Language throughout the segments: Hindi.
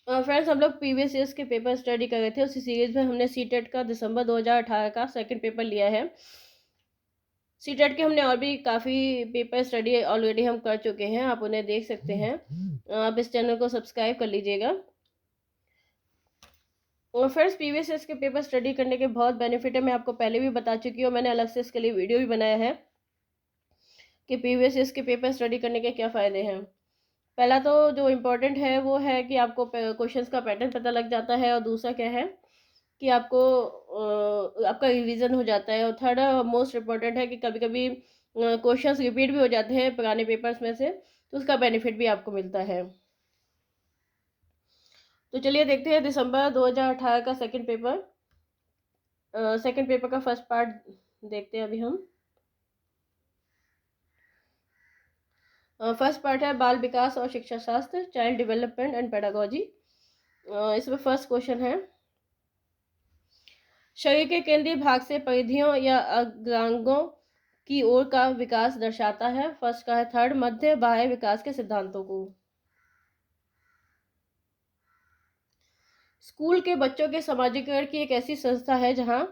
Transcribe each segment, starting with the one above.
फ्रेंड्स, हम लोग प्रीवियस ईयर्स के पेपर स्टडी कर रहे थे। उसी सीरीज में हमने सीटेट का दिसंबर 2018 का सेकंड पेपर लिया है। सीटेट के हमने और भी काफ़ी पेपर स्टडी ऑलरेडी हम कर चुके हैं, आप उन्हें देख सकते हैं। आप इस चैनल को सब्सक्राइब कर लीजिएगा। और फ्रेंड्स, प्रीवियस ईयर्स के पेपर स्टडी करने के बहुत बेनिफिट है, मैं आपको पहले भी बता चुकी हूँ। मैंने अलग से इसके लिए वीडियो भी बनाया है कि प्रीवियस ईयर्स के पेपर स्टडी करने के क्या फ़ायदे हैं। पहला तो जो इम्पोर्टेंट है वो है कि आपको क्वेश्चंस का पैटर्न पता लग जाता है, और दूसरा क्या है कि आपको आपका रिवीजन हो जाता है। और थर्ड मोस्ट इम्पोर्टेंट है कि कभी कभी क्वेश्चंस रिपीट भी हो जाते हैं पुराने पेपर्स में से, तो उसका बेनिफिट भी आपको मिलता है। तो चलिए देखते हैं दिसंबर 2018 का सेकंड पेपर। सेकंड पेपर का फर्स्ट पार्ट देखते हैं अभी हम। फर्स्ट पार्ट है बाल विकास और शिक्षा शास्त्र, चाइल्ड डेवलपमेंट एंड पेडागोजी। इसमें फर्स्ट क्वेश्चन है, शरीर के केंद्रीय भाग से परिधियों या अंगांगों की ओर का विकास दर्शाता है। फर्स्ट का है थर्ड, मध्य बाह्य विकास के सिद्धांतों को। स्कूल के बच्चों के समाजीकरण की एक ऐसी संस्था है जहां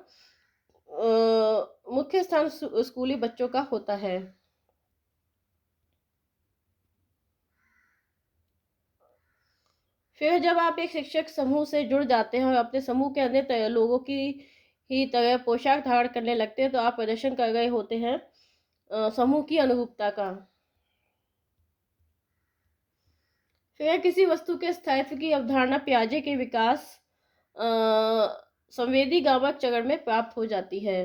मुख्य स्थान स्कूली बच्चों का होता है। फिर जब आप एक शिक्षक समूह से जुड़ जाते हैं और अपने समूह के अन्य लोगों की ही तरह पोशाक धारण करने लगते हैं, तो आप प्रदर्शन कर रहे होते हैं समूह की अनुरूपता का। फिर किसी वस्तु के स्थायित्व की अवधारणा पियाजे के विकास संवेदी गामक चरण में प्राप्त हो जाती है।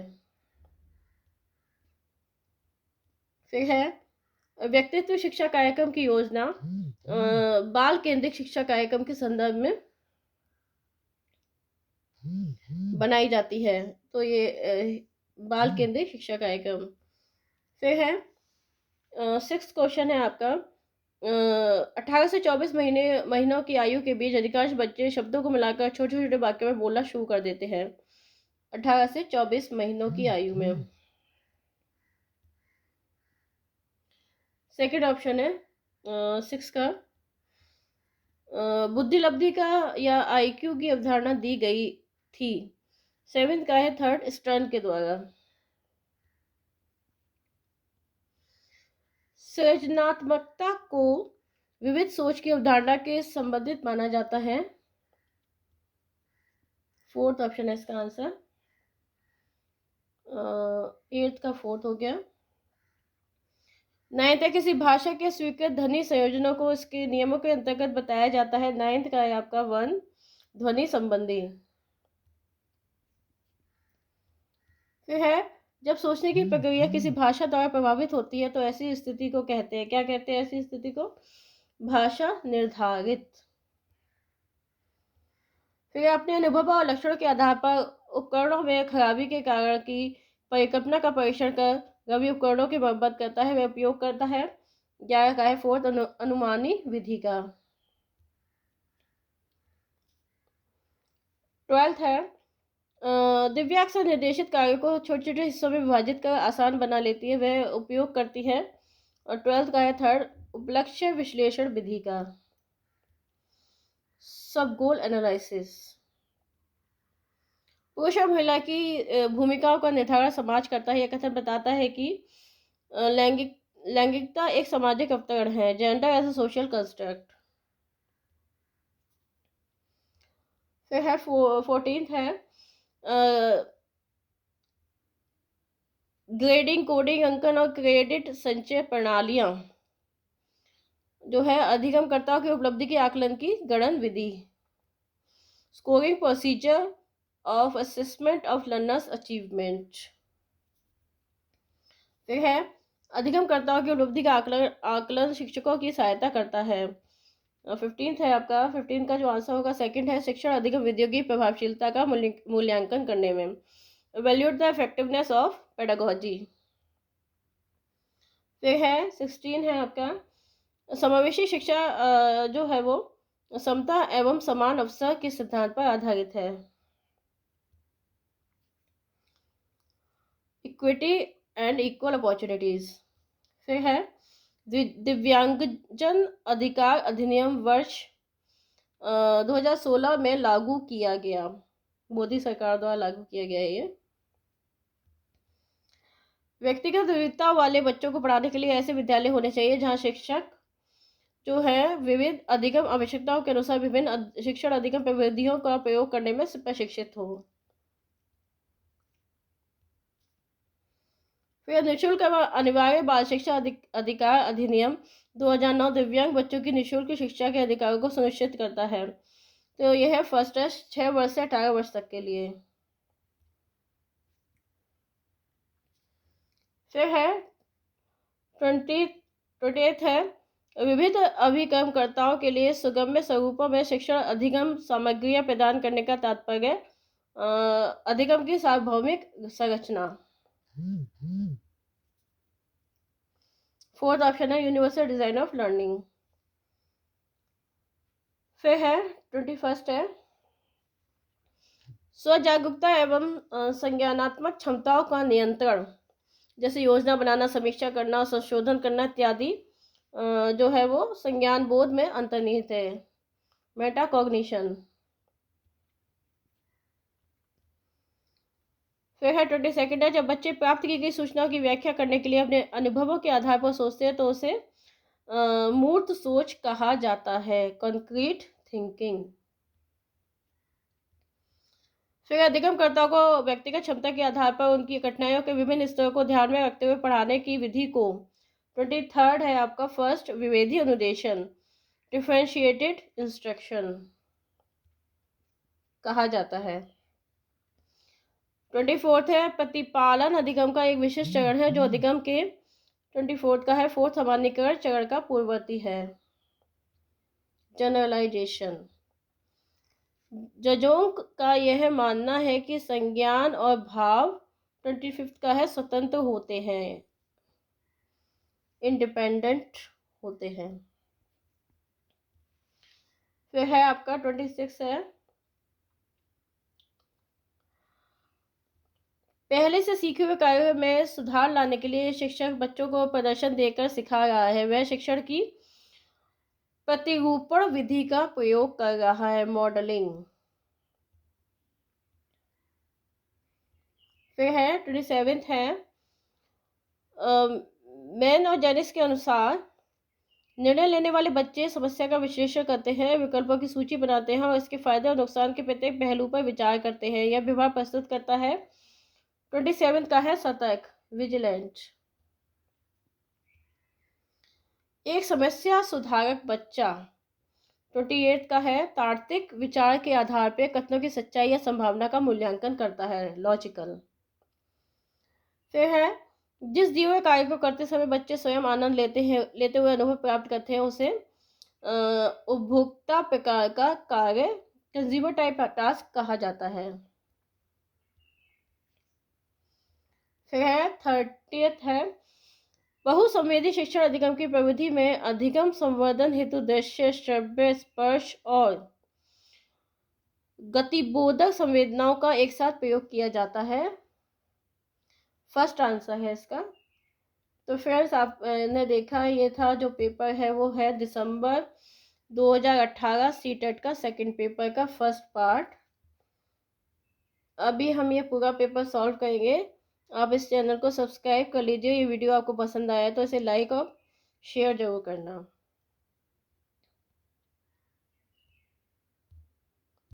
फिर है व्यक्तित्व शिक्षा कार्यक्रम की योजना बाल केंद्रित शिक्षा कार्यक्रम के संदर्भ में बनाई जाती है। तो ये बाल केंद्रित शिक्षा कार्यक्रम। फिर है सिक्स्थ क्वेश्चन है आपका, 18 से 24 महीनों की आयु के बीच अधिकांश बच्चे शब्दों को मिलाकर छोटे छोटे वाक्य में बोलना शुरू कर देते हैं। 18 से 24 महीनों की आयु में। सेकंड ऑप्शन है सिक्स का, बुद्धि लब्धि का या आईक्यू की अवधारणा दी गई थी। सेवेंथ का है थर्ड, स्टर्न के द्वारा। सृजनात्मकता को विविध सोच की अवधारणा के संबंधित माना जाता है। फोर्थ ऑप्शन है इसका आंसर। एट्थ का फोर्थ हो गया। नाइन्थ है, किसी भाषा के स्वीकृत ध्वनि संयोजनों को इसके नियमों के अंतर्गत बताया जाता है। नाइन्थ का है आपका वन, ध्वनि संबंधी। फिर है, जब सोचने की प्रक्रिया किसी भाषा द्वारा प्रभावित होती है तो ऐसी स्थिति को कहते हैं, क्या कहते हैं ऐसी स्थिति को? भाषा निर्धारित। फिर अपने अनुभव और लक्षणों के आधार पर उपकरणों में खराबी के कारण की परिकल्पना का परीक्षण कर रवि उपकरणों की मरम्मत करता है, वह उपयोग करता है। 11 का है फोर्थ, अनुमानी विधि का। 12th है, दिव्या अक्सर निर्देशित कार्यों को छोटे छोटे हिस्सों में विभाजित कर आसान बना लेती है, वह उपयोग करती है। और 12th का है थर्ड, उपलक्ष्य विश्लेषण विधि का, सब गोल एनालिसिस। पुरुष और महिला की भूमिकाओं का निर्धारण समाज करता है। यह कथन बताता है कि लैंगिकता एक सामाजिक अवतरण है, gender as a social construct. फिर है 14th है, ग्रेडिंग, कोडिंग, अंकन और क्रेडिट संचय प्रणालियां जो है अधिगमकर्ताओं की उपलब्धि के आकलन की गणन विधि, scoring procedure of assessment of learners achievement. फिर है, अधिगमकर्ताओं की उपलब्धि का आकलन शिक्षकों की सहायता करता है। 15th है आपका, 15 का जो आंसर होगा सेकंड है, शिक्षण अधिगम विधियों की प्रभावशीलता का मूल्यांकन करने में, valued the effectiveness of pedagogy. फिर है 16 है आपका, समावेशी शिक्षा जो है वो समता एवं समान अवसर के सिद्धांत पर आधारित है, इक्विटी एंड इक्वल अपॉर्चुनिटीज। फिर है दिव्यांगजन अधिकार अधिनियम वर्ष 2016 में लागू किया गया, मोदी सरकार द्वारा लागू किया गया है ये। व्यक्तिगत विविधता वाले बच्चों को पढ़ाने के लिए ऐसे विद्यालय होने चाहिए जहां शिक्षक जो है विविध अधिगम आवश्यकताओं के अनुसार विभिन्न शिक्षण अधिगम प्रविधियों का प्रयोग करने में प्रशिक्षित हो। फिर निःशुल्क एवं अनिवार्य बाल शिक्षा अधिकार अधिनियम 2009 दिव्यांग बच्चों की निःशुल्क शिक्षा के अधिकारों को सुनिश्चित करता है। तो यह है फर्स्ट है 6 वर्ष से 18 वर्ष तक के लिए। फिर है 28 है विविध अभिकर्मकर्ताओं के लिए सुगम्य स्वरूपों में शिक्षण अधिगम सामग्रियां प्रदान करने का तात्पर्य अधिगम की सार्वभौमिक संरचना। फोर्थ ऑप्शन है यूनिवर्सल डिजाइन ऑफ लर्निंग। फिर है 21 है स्वजागरूकता एवं संज्ञानात्मक क्षमताओं का नियंत्रण, जैसे योजना बनाना, समीक्षा करना, संशोधन करना इत्यादि जो है वो संज्ञान बोध में अंतर्निहित है, मेटाकॉग्निशन। फिर है 22 है जब बच्चे प्राप्त की गई सूचनाओं की व्याख्या करने के लिए अपने अनुभवों के आधार पर सोचते हैं तो उसे मूर्त सोच कहा जाता है, कॉन्क्रीट थिंकिंग। फिर अधिगमकर्ताओं को व्यक्तिगत क्षमता के आधार पर उनकी कठिनाइयों के विभिन्न स्तरों को ध्यान में रखते हुए पढ़ाने की विधि को 23 है आपका फर्स्ट विभेदी अनुदेशन, डिफरेंशिएटेड इंस्ट्रक्शन कहा जाता है। 24 है प्रतिपालन अधिगम का एक विशिष्ट चरण है जो अधिगम के 24 का है फोर्थ सामान्यीकरण चरण का पूर्ववर्ती है, जनरलाइजेशन। जजों का यह मानना है कि संज्ञान और भाव 25 का है स्वतंत्र होते हैं, इंडिपेंडेंट होते हैं। फिर है आपका 26 है पहले से सीखे हुए कार्यों में सुधार लाने के लिए शिक्षक बच्चों को प्रदर्शन देकर सिखा रहा है, वह शिक्षण की प्रतिरूपण विधि का प्रयोग कर रहा है, मॉडलिंग। फिर है 27 है मैन और जेनिस के अनुसार निर्णय लेने वाले बच्चे समस्या का विश्लेषण करते हैं, विकल्पों की सूची बनाते हैं और इसके फायदे और नुकसान के प्रत्येक पहलू पर विचार करते हैं। यह व्यवहार प्रस्तुत करता है 27 का है सतर्क, विजिलेंट। एक समस्या सुधारक बच्चा 28 का है तार्किक विचार के आधार पर कथनों की सच्चाई या संभावना का मूल्यांकन करता है, लॉजिकल। फिर है जिस दिए हुए कार्य को करते समय बच्चे स्वयं आनंद लेते हुए अनुभव प्राप्त करते हैं उसे उपभोक्ता प्रकार का कार्य, कंज्यूमर टाइप टास्क कहा जाता है। फिर है 30 है बहुसंवेदी शिक्षण अधिगम की प्रविधि में अधिगम संवर्धन हेतु दृश्य, श्रव्य, स्पर्श और गतिबोधक संवेदनाओं का एक साथ प्रयोग किया जाता है, फर्स्ट आंसर है इसका। तो फ्रेंड्स आपने देखा ये था जो पेपर है वो है दिसंबर 2018 सीटेट का सेकंड पेपर का फर्स्ट पार्ट। अभी हम ये पूरा पेपर सॉल्व करेंगे। आप इस चैनल को सब्सक्राइब कर लीजिए। ये वीडियो आपको पसंद आया तो इसे लाइक और शेयर जरूर करना।